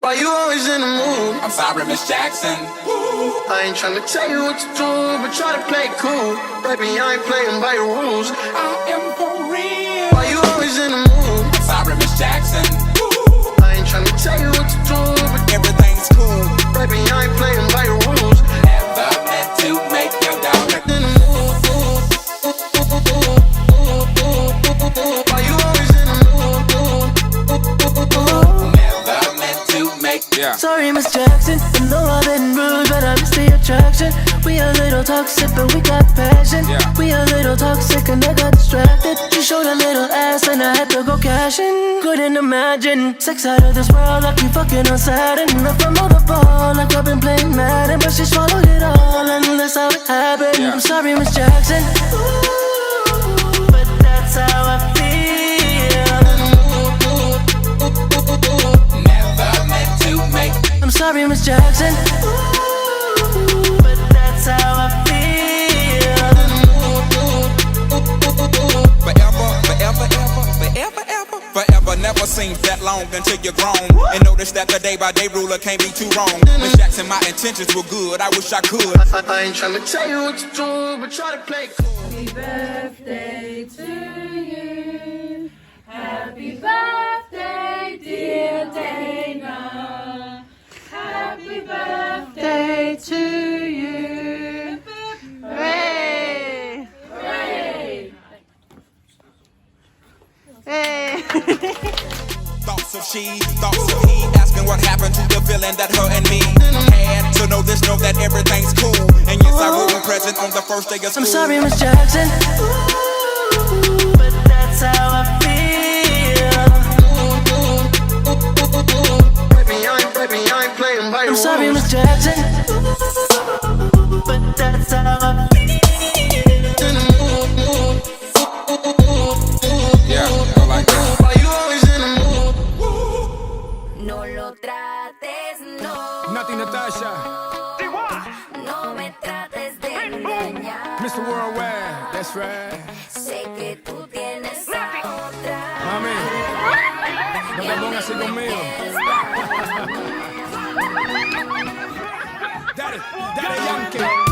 Why you always in the mood? I'm sorry, Miss Jackson. I ain't tryna tell you what to do, but try to play it cool. Baby, I ain't playing by your rules. I am for real. Why you always in the mood? I'm sorry, Miss Jackson. I ain't tryna tell you what to do, but Everything's cool. baby, I ain't playing by your rules. Never meant to make your daughter. In the mood. Why you always in the mood? Never meant to make. Yeah. Sorry, Miss Jackson. I know I've been rude, but I miss the attraction. We a little toxic, but we got passion. Yeah. We a little toxic, and I got distracted. She showed a little ass, and I had to go cash in. Couldn't imagine sex out of this world, like we fucking on Saturn. If I'm on the ball, like I've been playing Madden, but she swallowed it all, and that's how it happened. Yeah. I'm sorry, Miss Jackson. Ooh, but that's how I feel. Never meant to make. I'm sorry, Miss Jackson. Ooh, but that's how I feel. Forever, forever, ever, forever, ever, forever never seems that long until you're grown. And notice that the day by day ruler can't be too wrong. Miss Jackson, my intentions were good. I wish I could. I ain't tryna tell you what to do, but try to play it cool. Happy birthday to you. Happy birthday, dear Dana. Happy birthday to you. Hooray! Hooray! Hey. Thoughts of she, thoughts of he, asking what happened to the feeling that her and me had. So know this, know that everything's cool. And yes, I will be present on the first day of school. I'm sorry, Miss Jackson. Ooh, but that's how I feel. Baby, I ain't playing by your I'm rules. sorry, Miss Jackson. Ooh, but that's how I feel. Yeah, I like that. Why you always in the mood? No lo trates, no. Nati Natasha, No me trates de engañar. Mr. Worldwide, that's right. Sé que tú tienes a otra. Mami, no te pongas así conmigo. Daddy Yankee.